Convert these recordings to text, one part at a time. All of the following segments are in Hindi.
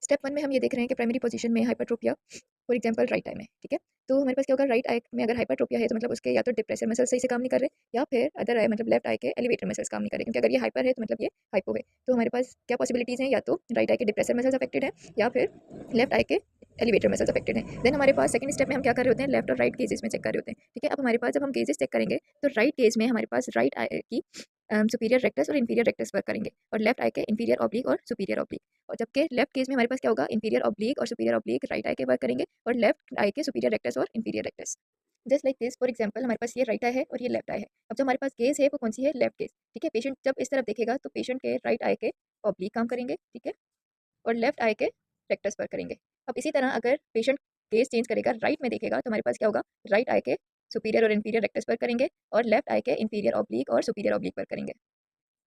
स्टेप 1 में हम ये देख रहे हैं कि प्राइमरी पोजीशन में हाइपरट्रोपिया फॉर एग्जांपल राइट आई में, ठीक है। तो हमारे पास क्या होगा, राइट आई में अगर हाइपरट्रोपिया है तो मतलब उसके या तो डिप्रेसर मसल्स सही से काम नहीं कर रहे, या फिर अदर आई मतलब लेफ्ट आई के एलिवेटर मसल्स काम नहीं कर रहे, क्योंकि अगर ये हाइपर है तो मतलब ये हाइपो है। तो हमारे पास क्या पॉसिबिलिटीज़ हैं, या तो राइट आई के डिप्रेसर मसल्स अफेक्टेड है, या फिर लेफ्ट आई के एलिवेटर मसल्स अफेक्टेड है। देन हमारे पास सेकंड स्टेप में हम क्या कर रहे होते हैं, लेफ्ट और राइट केजेस में चेक कर रहे होते हैं, ठीक है। अब हमारे पास जब हम केजेस चेक करेंगे तो राइट केज में हमारे पास राइट आई की सुपीरियर रेक्टस और इंफीरियर रेक्टस वर्क करेंगे, और लेफ्ट आई के इंफीरियर ऑब्लिक और सुपीरियर ऑब्लिक। और जबकि लेफ्ट केस में हमारे पास क्या होगा, इंफीरियर ऑब्लिक और सुपीरियर ऑब्लिक राइट आई के वर्क करेंगे, और लेफ्ट आई के सुपीरियर रेक्टस और inferior rectus. Just like this, for example हमारे पास ये राइट आई है और ये लेफ्ट आई है। अब जो हमारे पास गेज है वो कौन सी है, लेफ्ट गेज, ठीक है। पेशेंट जब इस तरफ देखेगा तो पेशेंट के राइट आई के ऑब्लिक काम करेंगे, ठीक है, और लेफ्ट आई के रेक्टस वर्क करेंगे। अब इसी तरह अगर पेशेंट गेज चेंज करेगा, राइट में देखेगा तो हमारे पास क्या होगा, राइट आई के सुपीरियर और इंफीरियर रेक्टस वर्क करेंगे, और लेफ्ट आई के इंफीरियर ऑब्लिक और सुपीरियर ऑब्लिक वर्क करेंगे।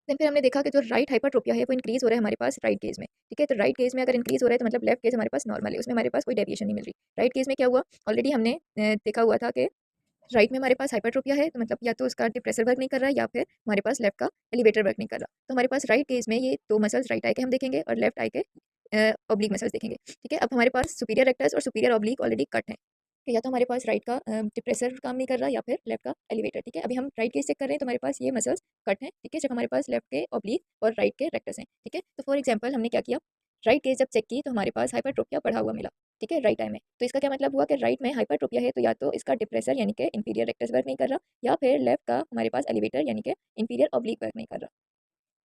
देन फिर हमने देखा कि जो राइट हाइपरट्रोपिया है वो इंक्रीज हो रहा है हमारे पास राइट केस में, ठीक है। तो राइट केस में अगर इंक्रीज हो रहा है तो मतलब लेफ्ट केस हमारे पास नॉर्मल है, उसमें हमारे पास कोई डेविएशन नहीं मिल रही। राइट केस में क्या हुआ, ऑलरेडी हमने देखा हुआ था कि राइट में हमारे पास हाइपरट्रोपिया है, तो मतलब या तो उसका डिप्रेसर वर्क नहीं कर रहा है, या फिर हमारे पास लेफ्ट का एलिवेटर वर्क नहीं कर रहा। तो हमारे पास राइट केस में ये दो मसल्स राइट आई के हम देखेंगे, और लेफ्ट आई के ऑब्लिक मसल्स देखेंगे, ठीक है। अब हमारे पास सुपीरियर रेक्टस और सुपीरियर ऑब्लिक ऑलरेडी कट है, कि या तो हमारे पास राइट का डिप्रेसर काम नहीं कर रहा, या फिर लेफ्ट का एलिवेटर, ठीक है। अभी हम राइट केस चेक कर रहे हैं तो हमारे पास ये मसल्स कट हैं, ठीक है, जब हमारे पास लेफ्ट के ऑब्लिक और राइट के रेक्टस हैं, ठीक है। तो फॉर एग्जांपल हमने क्या किया, राइट केस जब चेक की तो हमारे पास हाइपरट्रोपिया बढ़ा हुआ मिला, ठीक है, राइट आई में। तो इसका क्या मतलब हुआ कि राइट में हाइपरट्रोपिया है, तो या तो इसका डिप्रेसर यानी कि इंफीरियर रेक्टस वर्क नहीं कर रहा, या फिर लेफ्ट का हमारे पास एलिवेटर यानी कि इंफीरियर ऑब्लिक वर्क नहीं कर रहा।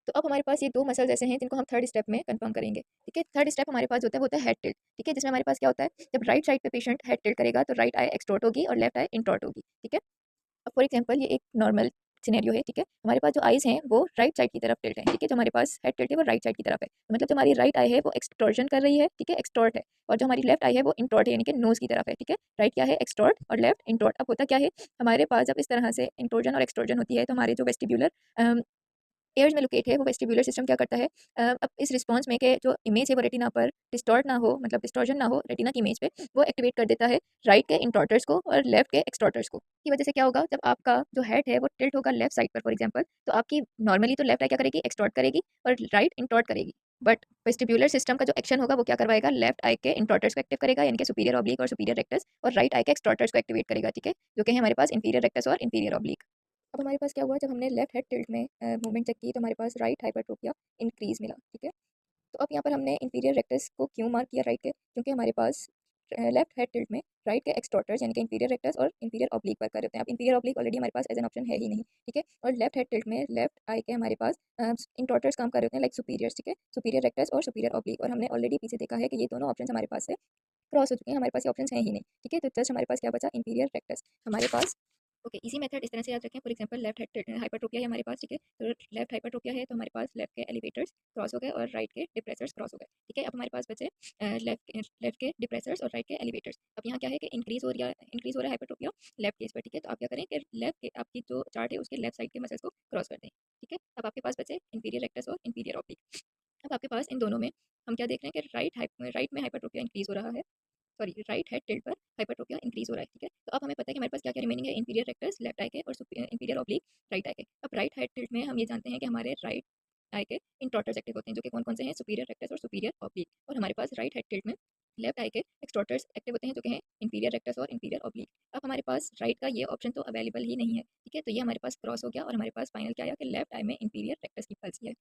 तो अब हमारे पास ये दो मसल्स ऐसे हैं जिनको हम थर्ड स्टेप में कंफर्म करेंगे, ठीक है। थर्ड स्टेप हमारे पास जो होता है वो होता है हेड टिल्ट, ठीक है, जिसमें हमारे पास क्या होता है, जब राइट साइड पे पेशेंट हेड टिल्ट करेगा तो राइट आई एक्सट्रोट होगी और लेफ्ट आई इंट्रोट होगी, ठीक है। अब फॉर एग्जांपल ये एक नॉर्मल सिनेरियो है, ठीक है। हमारे पास जो आईज हैं वो राइट साइड की तरफ टिल्ट है, ठीक है, जो हमारे पास हेड टिल्ट है वो राइट साइड की तरफ है, तो मतलब जो हमारी राइट आई है वो एक्सटॉर्जन कर रही है, ठीक है, एक्सटॉर्ट है। और जो हमारी लेफ्ट आई है वो इंट्रोट है, यानी कि नोज की तरफ है, ठीक है। राइट क्या है, एक्सटॉर्ट, और लेफ्ट इंट्रोट। अब होता क्या है, हमारे पास जब इस तरह से इंट्रोजन और एक्सटॉर्जन होती है तो हमारे जो वेस्टिब्यूलर एयर्स में लोकेट है वो वेस्टिब्यूलर सिस्टम क्या करता है, अब इस रिस्पॉन्स में के जो इमेज है वो रेटिना पर डिस्टॉर्ट ना हो, मतलब डिस्टॉर्जन ना हो रेटिना की इमेज पे, वो एक्टिवेट कर देता है राइट के इंट्रोटर्स को और लेफ्ट के एक्सट्रोटर्स को। की वजह से क्या होगा, जब आपका जो हेड है वो टिल्ट होगा लेफ्ट साइड पर फॉर एग्जांपल, तो आपकी नॉर्मली तो लेफ्ट आई क्या करेगी, एक्सट्रोट करेगी, और राइट इंट्रोट करेगी। बट वेस्टिब्यूलर सिस्टम का जो एक्शन होगा वो क्या करवाएगा, लेफ्ट आई के इंट्रोटर्स को एक्टिव करेगा, यानी कि सुपीरियर ऑब्लिक और सुपीरियर रेक्टस, और राइट आई के एक्सट्रोटर्स को एक्टिवेट करेगा, ठीक है, जो कि है हमारे पास इंफीरियर रेक्टस और इंफीरियर ऑब्लिक। अब हमारे पास क्या हुआ, जब हमने लेफ्ट हेड टिल्ट में मूवमेंट चेक की तो हमारे पास राइट हाइपरट्रोपिया इंक्रीज मिला, ठीक है। तो अब यहाँ पर हमने इंफीरियर रेक्टस को क्यों मार्क किया राइट के, क्योंकि हमारे पास लेफ्ट हेड टिल्ट में राइट के एक्सट्रोटर्स यानी कि इंफीरियर रेक्टस और इंफीरियर ऑब्लिक वर्क कर रहे होते हैं। अब इंफीरियर ऑब्लिक ऑलरेडी हमारे पास एज एन ऑप्शन है ही नहीं, ठीक है। और लेफ्ट हेड टिल्ट में लेफ्ट आई के हमारे पास इंट्रोटर्स काम कर रहे होते हैं, लाइक सुपीरियर्स, ठीक है, सुपीरियर रेक्टस और सुपीरियर ऑब्लिक। और हमने ऑलरेडी पीछे देखा है कि ये दोनों ऑप्शन हमारे पास से क्रॉस हो चुके हैं, हमारे पास ये ऑप्शन है ही नहीं, ठीक है। तो जस्ट हमारे पास क्या बचा, इंफीरियर रेक्टस हमारे पास। ओके, इजी मेथड इस तरह से याद रखें, फॉर एग्जांपल लेफ्ट हाइपरट्रोपिया है हमारे पास, ठीक है। तो लेफ्ट हाइपरट्रोपिया है तो हमारे पास लेफ्ट के एलिवेटर्स क्रॉस हो गए और राइट के डिप्रेसर्स क्रॉस हो गए, ठीक है। अब हमारे पास बचे लेफ्ट के डिप्रेसर्स और राइट के एलिवेटर्स। अब यहाँ क्या है कि इंक्रीज हो रहा है हाइपरट्रोपिया लेफ्ट केस पर, ठीक है। तो आप क्या करें कि लेफ्ट के आपकी जो चार्ट है उसके लेफ्ट साइड के मसल्स को क्रॉस कर दें, ठीक है। अब आपके पास बचे इंफीरियर रेक्टस और इंफीरियर ऑब्लिक। अब आपके पास इन दोनों में हम क्या देख रहे हैं कि राइट में हाइपरट्रोपिया इंक्रीज हो रहा है, सॉरी राइट हेड टिल्ट पर हाइपरट्रोपिया इंक्रीज हो रहा है, ठीक है। तो अब हमें पता है कि हमारे पास क्या क्या रिमेनिंग है, इंफीरियर रेक्टस लेफ्ट आई के और इंफीरियर ऑब्लिक राइट आई के। अब राइट हेड टिल्ट में हम ये जानते हैं कि हमारे राइट आई के इंट्रोटर्स एक्टिव होते हैं, जो कि कौन कौन से हैं, सुपीरियर रेक्टस और सुपीरियर ऑब्लिक। और हमारे पास राइट हेड टिल्ट में लेफ्ट आई के एक्सट्रोटर्स एक्टिव होते हैं, जो कि हैं इंफीरियर रेक्टस और इंफीरियर ऑब्लिक। अब हमारे पास राइट का ये ऑप्शन तो अवेलेबल ही नहीं है, ठीक है। तो ये हमारे पास क्रॉस हो गया और हमारे पास फाइनल क्या आया कि लेफ्ट आई में इंफीरियर रेक्टस की पल्स है।